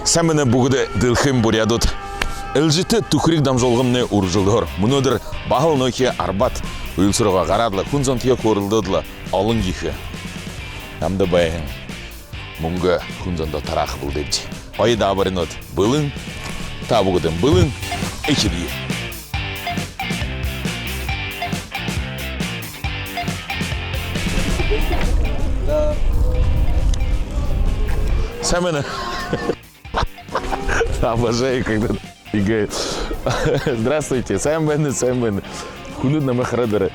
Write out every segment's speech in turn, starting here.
Сәмені бұғыды дылхым бұрядыд. Әлжіті түкірік дамжолғымны ұржылдыр. Мұныдыр бағыл нөке арбат. Өйлсұрға қарадылы, күнзон тия көрілдіділі алын кейхі. Намды байын. Мұңғы күнзонда тарақы бұл депті. Айы дабырын өт. Бұлың, табығыдың бұлың, екілі. Сәмені. Обожаю, когда играет. Здравствуйте, Сәмені. Күнін намы қырадыры.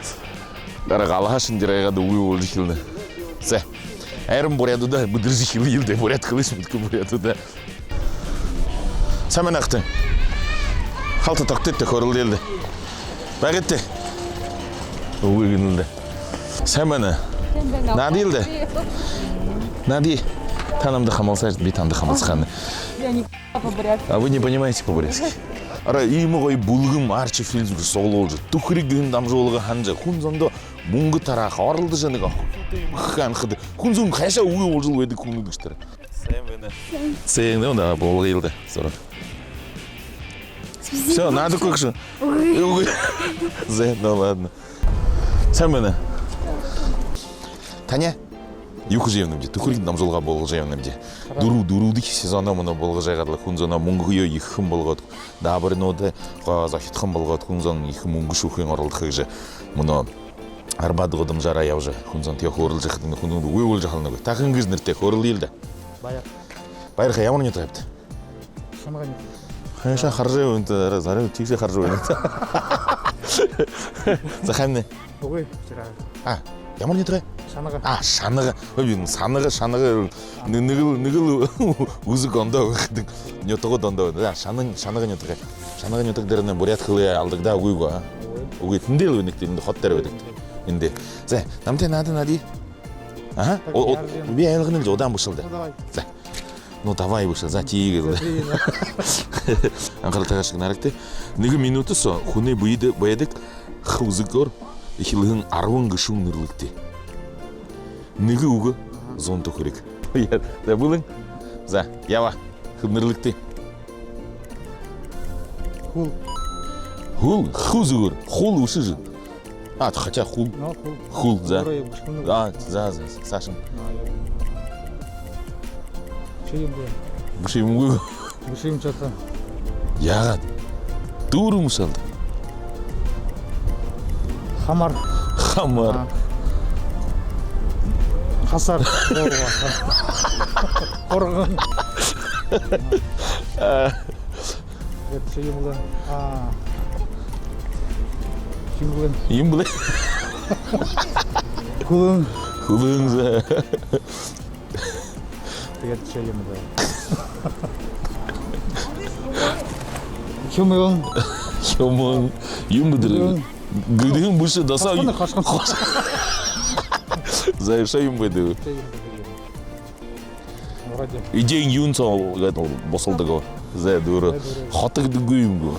Аллаға шындырайғады ұй ол жекілді. Сә, әрім бұряды да, бұдыр жекілі елді. Бұряд қылыш мүткі бұряды да. Сәмені ақтың. Қалты тоқтетті, көрілді елді. Бәғетті. Ұй күнілді. Сәмені. Нади елді? Нади. Танымды қамалсайшы, бейтанды қамалсықаны. Я не по-бурятски. А вы не понимаете по-бурятски? Ара, имы ғой бұлғым арчы фильмді соғыл олжы. Түкірігін дамжолығы ханжы. Күнзонды мұңғы тарақ арылды жаныға. Қан қыды. Күнзон қайша ұй олжыл өйді күнігіштірі. Сәйіңді онда болғы елді. Все, надо көкші. Зәй, да ладно. Сән мені. Таня? Юқы жайымнымде, түкірген дамжолға болғы жайымнымде. Дуруды сезонда мұны болғы жайғадылы. Күнзона мұңғыйо екім болғад. Дабырын оды захитқым болғад. Күнзон екі мұңғы шуқын орылды қығжы. Мұны арбады ғыдым жара яужы. Күнзон тек орыл жақытыңды. Күнзонды өй ол жақылыны көй. Тақын кізінір тек орыл елді. Байырға ямыр не тұрайыпты? Шамға не? Қайша қаржай өйінті, зары текше қаржай өйінті. Захайымны? Ой, вчера. Ямыр не тұрай? Шаныға. Шаныға. Шаныға. Нығыл ұзық онда өйдің. Нетіғы донда өйді. Шаныға нетігі. Шаныға нетігдеріне бұрят қылы алдығда өйгі. Өйгі тіндел өйдікті, енді хоттар өйдікті. Енді. Зай, намтай нады? Ага. Бе айлығын елді одан бұшылды. Зай. Ну, давай бұшыл. Зай, тиі келді. Анқары тағашығын әрікті. Нығы минуты со, құны бұйедік қылызық ор. Ихилығын арвын ғышуң нүрлікті. Нығы ұғы зонты көрек. За бұлың? За, ява, қыл нүрлікті. Хул. Хул? Хул зығыр. Хул ұшы жын. Хотя хул. Хул, за. За, Сашым. Бұшайым ұғы. Бұшайым чата. Яғад. Дұры мұшалды. Хамар. Хасар. Қорғын. Шейімлі. Ембілі. Күлің. Күлің за. Шейімлі. Шумың. Ембідірі. Гүдігін бұшы даса... Қашқан. Зайшайым байды. Идең юн соң босылды ғо. Зай дұры. Қатығды көйім ғо.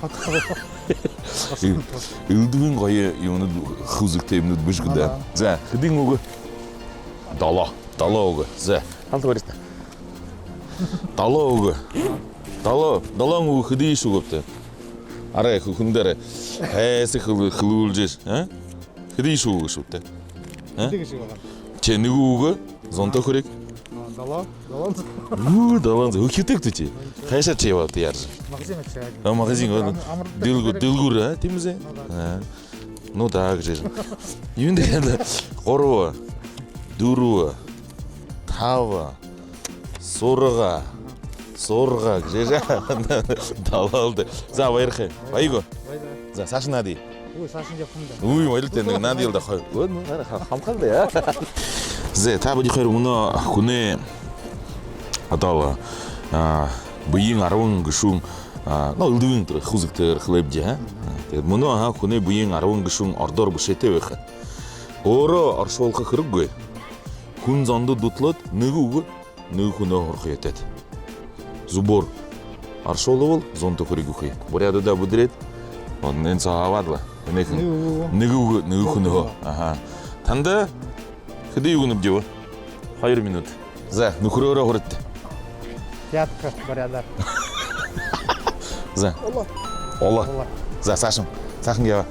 Үлдігін ғайы юны құзықты емді бүшкіді. Зай, қыдың оғы. Дала оғы. Зай, қалты барысты. Дала оғы. Далаң оғы қыды еші көпті. Арай күндері әсі қылы ұлжеш. Қыды еші оғы шөпті. Чені оғы зонта көрек? Даланзы. Өкетек түте. Қайша чай барды яржы? Магазин өді. Дылгүр, темізі? Ну так жер. Үйінде әді қорыва, дұруа, тава, Сорға, жежа, далалды. За, байырқы. Байго. За, Сашын нади. Ой, Сашын деп қымда. Ой, ойлықтен нади елді қой. Өд, қамқалды, я. Зе, табы де қойыр, мұны күні аталы. Бұйың арауын күшуң. Үлдігін тұры, құзықтыр, қылыпде. Мұны күні бұйың арауын күшуң ардор бұшеті өқі. Оры аршуалқы қырып көй. Күн занды дұтлыд, нүгі ұғы, нүгі күні орқы етеді. Зубор. Аршолы бол, зонты көрек үхей. Бұряды да бұдырет. Онын сағавадылы. Нүгі күні ғо. Танда, қыды үгініп деу. Хайыр минут. За, нүкірі өре ғырытты. Пятка, бурядар. За. Ола. За, Сашым. Сахын кева.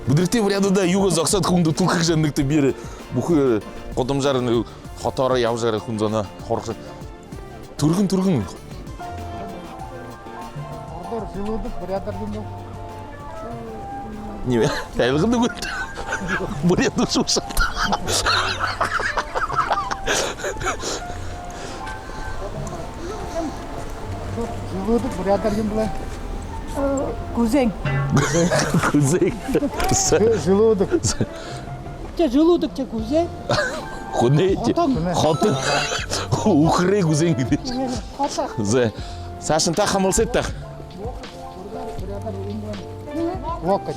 Бүдіртте бурядада юго зақсат хүнді тұлқық жәндікті бері. Бұқы қотым жарын қатары яу жары хүнзана қорқшы. Тұрғын. Ордор, желудок, бурядар деймін. Не, әлғынды көтті. Буряду шушатты. Желудок, бурядар деймін. Кузень. Күзек. Желудок. Те желудок, те кузень. Құне, Құне. қатын. Ұқырай күзен кеді. Хата. Зе. Сашын та қамылсы еттақ. Локоть.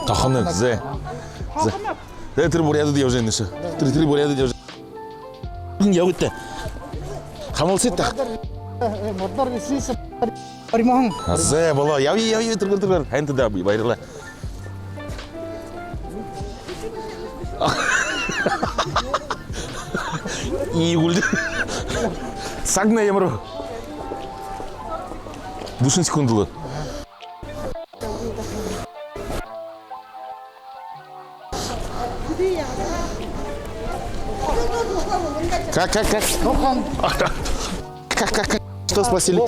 Тақынық, зе. Тір буряду деу жайнышы. Тір буряду деу жайнышы. Яу етті. Қамылсы еттақ. Мордар весейся. Паримахан. Зе, бала, яу, тұрғыр. Әнті да байырла. И өлді. Сагна еміру. Душын секундылы. Как? Тохан. Как? Что спросили?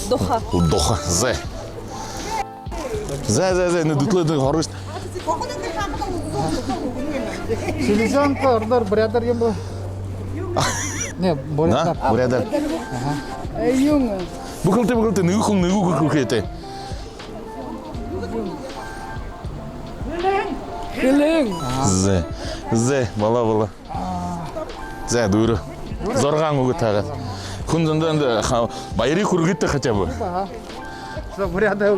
Доха. Доха, зе. Зе, не дутлы хорыш. Селезенка, ордор, бурядар деймін. Не, бурядар. На, бурядар. Юнга. Бүкілті, нүгі көкеті. Хелен. Зе, бала. Зе, дұры. Зорған өгі тағы. Күндінді байыры күргетті хотя бы. Что бурядар.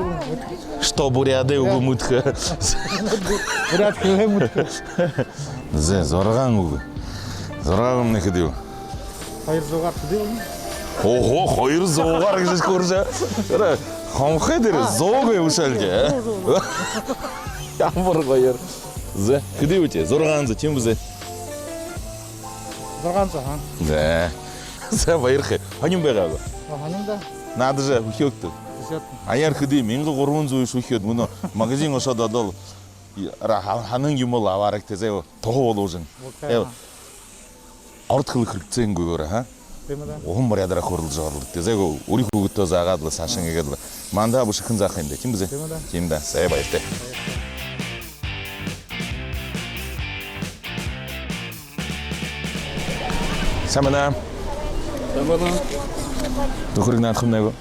Что буряды өгі мүткі. Буряд хилем. Зе, зорған өгі. Зорған өгі деу. Hayır zoğar deyim. Ого, қойыр зоғар кешіш көрші. Қамқы дері, зоғы өшәлге. Ямыр қойыр. Зе, күді өте, зорғанзы, чем бізе? Зорғанса, ха? Зе, байырқы. Ханым бәғағы? Ханım da. Нады же, үхектті. Аяр күді, менгі қорғын зойыш үхет. Мұны магазин ұшады адал. Ханын юмыл аварық тезе, тоғы олу жын. Артқылы кіріктсен көйгөрі, ха? Оғын бар ядыра қорылды жағырлық тезе, ұри көгітті зағадылы, сашын егеділі. Манда бұшы қын зақайынды, кем бізе? Кем да, сәй байырты. Сәміна. Тұқырың натқым нәгі?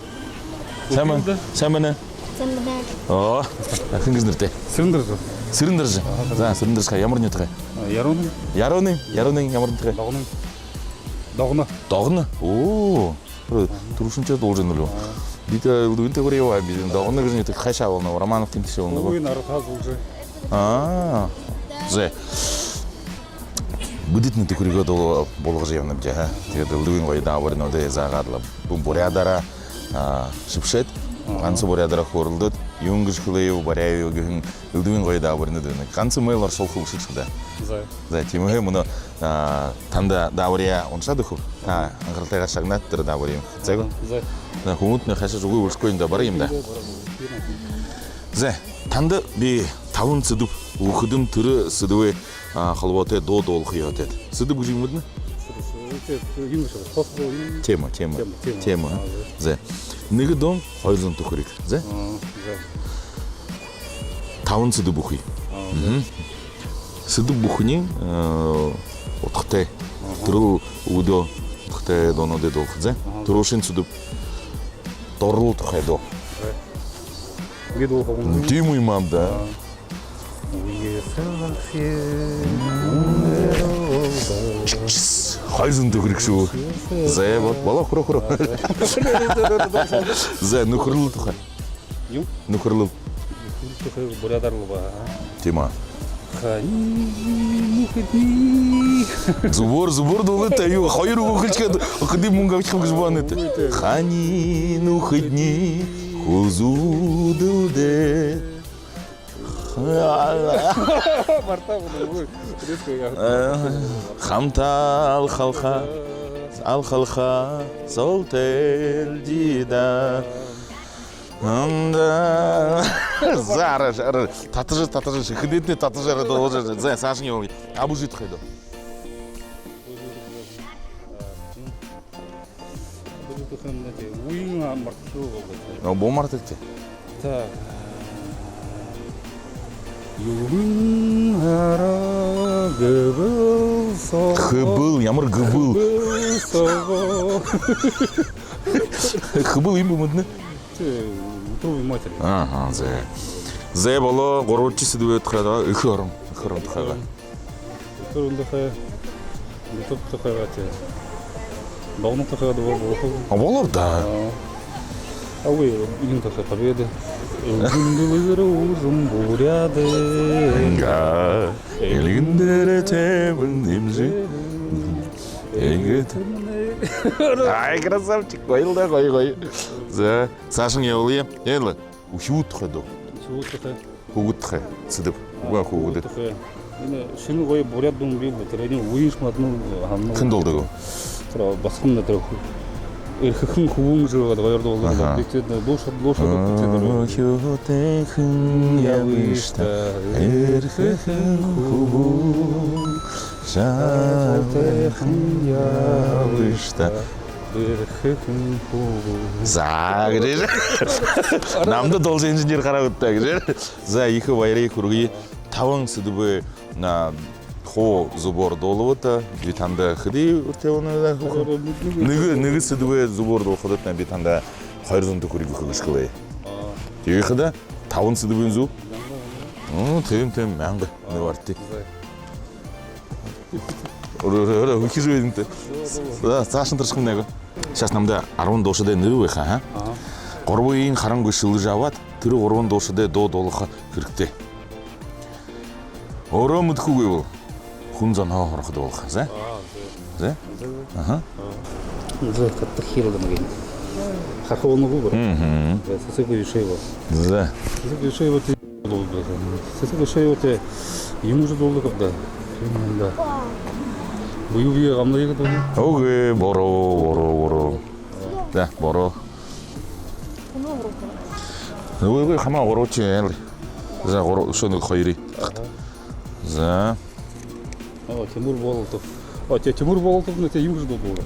Сәміна. О, әкін кіздірте. Сырындыржы. За, сырындыржыға, ямыр не тұға? Яроның, ямыр не тұға? Дағыны? О, тұрушынша должен ұлы. Биті ұлды көре ба, дағыны күзіне тұқ қайша олына, Романов кентеше олына ба? Зе. Будитні тұқырыға болғы жевні бде, ұлдығын қойда аварин оды зағадылы. Бұл бурядара шыпшет, қансы бурядара қорылдыд, юнгыш қылайы, барайы, ұлдығын қойда аварин өді. Қансы мэйлар сол қыл шықшыда. За, темігі мұны танда давария онша дұқып, аңғыртайға шағнаттыры давария. Зайғы? Құмытны қашы жұғы өлшкойында барайым да. За, танда бе тавын сыдып, ұқыдым түрі сыдывы қалуаты до-дол қиятет. Сыдып ұжың мұдны? Тема. За, неге дон қойзын тұқырик. За? Тавын сыдып ұқый. Сыдып бұқыне отқытай. Тұрыл ұғыды отқытай доноды долқы. Тұрушын сыдып торыл тұқай дол. Тему имам, да. Қайзын тұқырик шу. Зая бат, бала құра. Зая, нүкірлі тұқай. Нүкірлі. Тема. Зубор долы таю, хайыр оқычка, қыды мұңға өткен күзбан еті. Хани нухидни, хузу дылде. Хамтал халха, алхалха солтелдида анда зара татыжы хидетне татыжары должен за сашни абужит хайдо уйыңа марту но бомартыкте так юын ара гыбыл со хыбыл ямар гыбыл сого хыбыл им бумудны трубы матери ага зе боло горочисы деп өткөрдө ыкырым тхага көрүндө хая топ тохага те дауны тохага да болду болор да ауе илин тохага победы күндүлөр узун буряды га элгиндере тебин имжи эгет ай красавчик кой за сашың еулы эле ухют ходо хугутхе сидип уга хугуды эне шыны кой буряддын бил терене уйышмадын кын долду тура баскымда тура эрхин хуун жыгады кайерде болду бектеде хютехин явышта эрхин хубу шатехин явышта эрхин хубу за грежи намды должен инженер карап өттү грежи за ихи байрей курги тавың сыдыбы на хо зубор долута битанда хыди уртеуна ныгы сыдыбы зубор долхудат на битанда хайрзунду курги хыгышкылай ихида тавын сыдыбын зу тем мәңгі не барты ора ухижу единте сашын тырышкым него сейчас намда арван дошыда ныры выха корбойын харангы шылы жават тыры орван дошыда до долыха кыркте ора мыткугы бол хунзан ха хорхыды болха за ага за катты хирылды мген хаховну губер сесеге вишеева за сесеге вишеева те долду сесеге вишеева те юмжу долду когда да буюбие гамна егет болду оге боро да боро ой хама горочи за горо шоны хайри за Тимур Болотов. Тимур Болотов на те юмжу долду.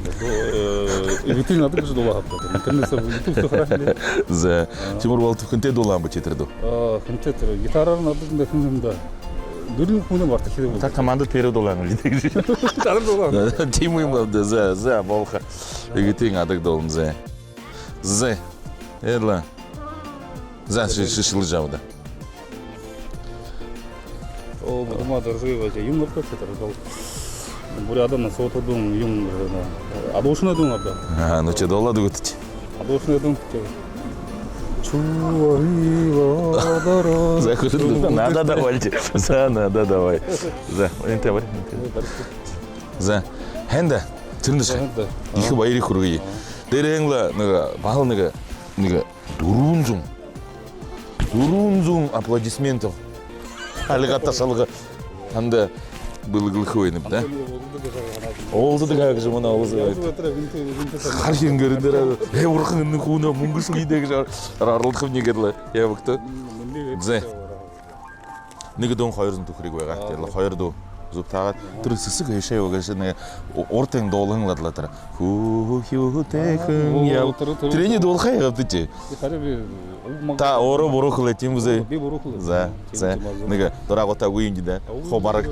Витил надо же дола хапта. Интернетте YouTube харахли. за Тимур Болотов кынте долам бечетерду Хинтетер гитара надо да хинда. Дурин хуна барта хиде болду. так команда пере долан лидеги Гитара дола. тиму им да за болха егитин адык долун за эдла за шишыл жавда О, бума доржева те юм лапка тетер дол. Бурядан сотодун юм адошна дун абда. ну че дола дугутич Адошна дун. Чуаива дара. за хурду надо давайте за надо давай за энте бар за хенда тиндиш ихи байри курги дереңла нега бал нега дурунзун аплодисментов алигата салга анда былгылхы ойнып да олду да как же мына олзу хархин көрүндөр уркын кууна мунгус үйдеги аралдык негерле я бакты зе неге дон хайрын тухриг байга тела хайрду зуптагат трысысы көйшей огашны ортең долыңладылар ху техин я трени долхай гапты та оро борохле тимузе за неге дорагота уйинди да хобарак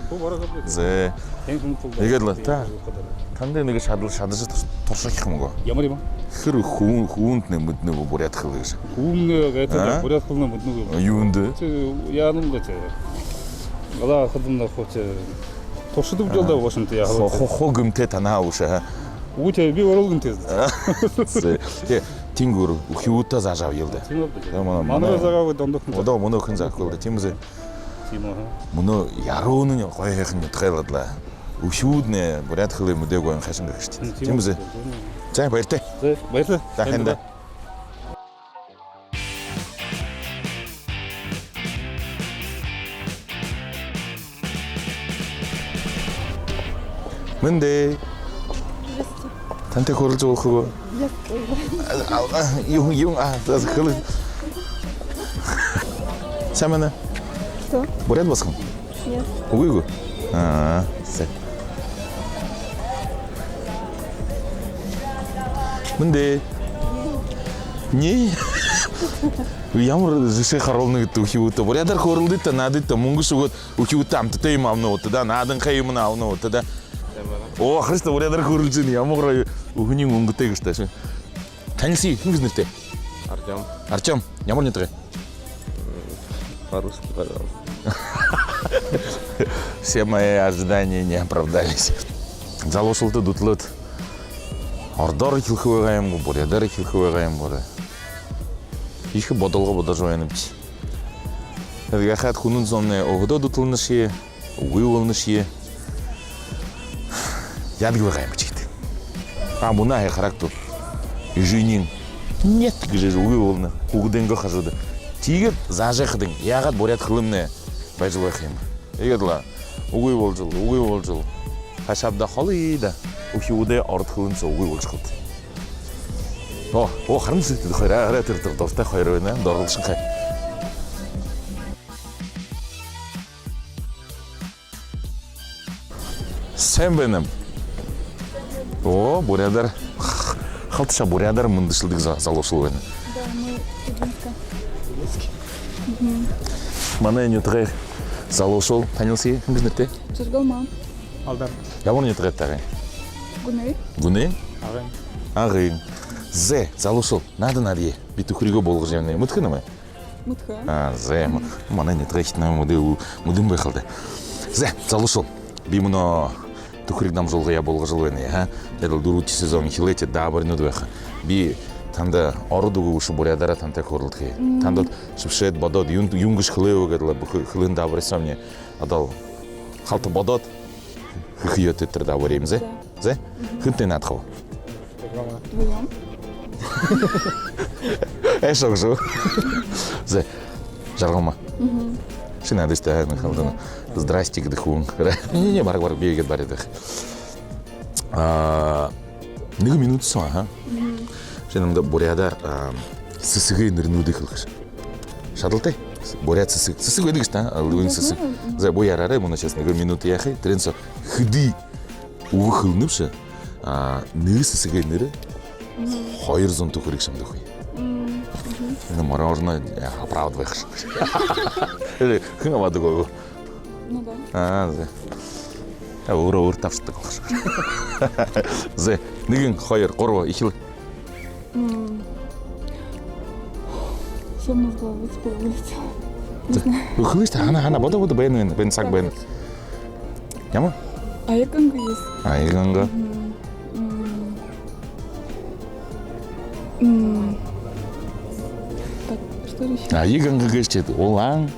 зе егедла та кандай неге шадышы торшакмго Ямарима. хыр хуунтне мыдны бурят хылыш Умны гайта бурят кылна мыдны. юнды Янымда те. Ала хадымда хоче. Тошыдып жолда Вашингтон я. хо гымте танауша Уте би оролгун тез. тингур ухиута зажав елде Мана загавы дондок. ода моно кынзак кылды тимузе Тимо. моно яруунун койхын тхайладла ухиудне бурят хылы мудего хашынга кышты тимузе чай байрте Байты. тахенда Мындай Танте көрілж болқығы. Yung, қылы. Сән мәні? Что? Бурят басқын? Нет. Угойгу? Сән. Мінде? Не? Ямар жишээ харуулна гэдэг үхиута. Бурядар көрілді надыта мөнгө шугот үхиута амттай мавна утада наадын кайымына авна утада. О, Христа бурядар көрілж байна. Ямар үхний мөнгөтэй гэж тааш. Танилсан хин гэж нэртэй? Артем. Артем, ямар нэртэй? По-русски, пожалуйста. Все мои ожидания не оправдались. Залошылды дутлыт. Ордор хилхөве гайм, бурядар хилхөве гайм бора. Их бодолго бодож байна биш. Тэгээд хаад хүнэн зомны өгдөө дутлын шие, үгүй өвн шие. Ядг байгаа юм чигт. Мунаа характер. Ижинин нет гэж үгүй өвн бүгдэнгэ хажууд. Тэгээд заажахдын ягаад буряд хөлмнэ байжлах юм. Тэгээд ла үгүй болж. Хашабда холида үхиудэ орд хөлнс үгүй болж хот. Оо харин сэтгэл хараа тэр дуртай хоёр байна. Дорлошин хай. Сайн байна. О, бурядар. Халтша бурядар мындышлык залошул байна. Да, мы студентка. Манай нютгай залошул танилси хин гэж нэртэй? Жиргалман. Алдар. Ямар нютгай тагай? Гунэй. Гүнэ? Ағайын. Ағын. Зе залошул надо би түхригөө болгож явна. Мөтхөн юм. Мутха. Зе манай нютгай хитнаа мөдөн байхалды. Зе залошул би муно түхриг дамжуулгая болгож байна. Тэгэл 4 сезон хилэт даабарнууд байх. Би танда ород өгөөш бурядара тантай хөрлөдгий. Тандад шившэд бодоод юнгш хлэв гэдэл хлэн даабарсан мне. Адал халт бодоод хиёт тэр даабарим зе. Зе хэнтэй наадах. Вдвоем. Эшогжу. Зе жаргама. Шинадыштай халдан. Здрасте гэдэг хүн. Не бараг биегэд баридах. 1 минут сон Шинамда бурядар сэсгээ нэрнүүдийг хэлэх. Шадалтай. Буряд сэсэг байдаг шүү дээ. Алын сэсэг. За буяраарай мөн сейчас 1 минут яхаа. Тэрэнс хэди өгөхөлнөвш. Нэг сэсгээ нэр 200 төгрөг шамдах бай. Энэ морорно правда байх шүү. Хэн аваадаг уу? Ну да. За. Өөр тавчдаг байх шүү. За 1 2 3 ихэл. Все мне в голову теперь вылетело. Хлыст хана бодоо бэн цаг бэн. Ямар? Айганга есть. Айганга. Так, что еще? Айганга гэжчээд улаан.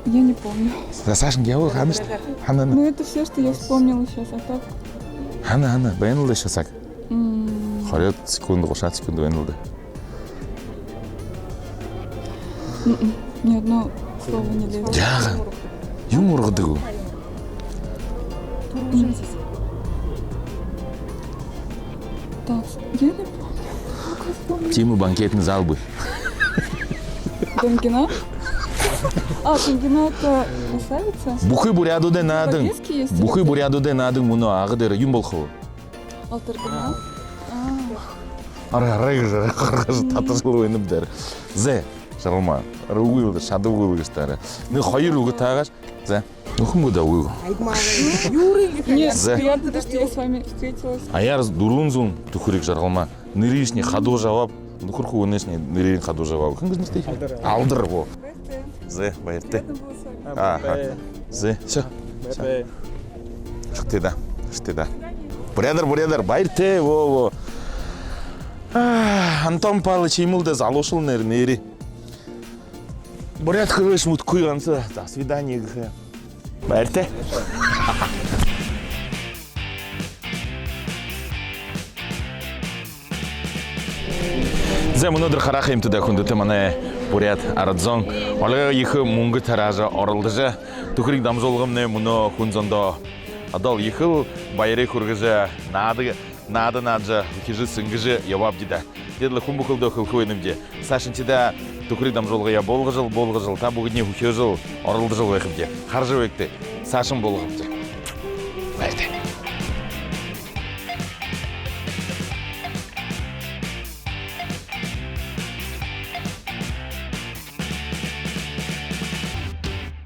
Я не помню. Сашин яваа хана шүү. Хана. Ну это все, что я вспомнила сейчас, а так. Хана байна л шасаг. 20 секунд 30 секунд байна л да. Ни одно слово не лезет. Яага. Юм ургадаг уу? Так, я не помню. Тиму банкетный зал бы. Донгина? Донгина это красавица? Бухы бурядуде наадың. По-английски есть? Бухы бурядуде наадың муну агыдыр юм болху. Алтаргина? Арай гаргаж татасыл ойнып дэр. Зе жарма. Ругуйл шадугуйл гэстэр. Нэг хоёр үг таагаш. За. Нөхөн гүдэ үг. Нет, За. приятно, что я с вами встретилась. Аяар 400 төхрийг жаргалма. Нэрийшний хадуу жавап. Нөхөрхөө өнөөсний нэрийн хадуу жавап. Хэн гэж нэртэй? Алдар бо. Зе баяртай. Зе. Всё. Штеда. Бурядар баяртай. Во. Антон Павлович имылда залошыл нери. Бурят хырыш муткуй ганса. До свидания гэх. Баяртай. Зе өнөөдөр харах юм төдөө хүндэт манай бурят арадзон. Олгаа их мөнгө таража оролдожа. Түхриг дамжуулгамны мөнө хүн зондоо. Адал ихэл баярыг хүргэж наадаг нады наджа, хижи сынгыжы явап дида. Дедлі хумбукылды хылкуенімде. Сашынчыда тұқыридам жолға я болғы жыл, та бұғыдне хухе жыл, орылды жыл өйхімде. Қаржы өйкті, Сашын болғымде. Бәрді.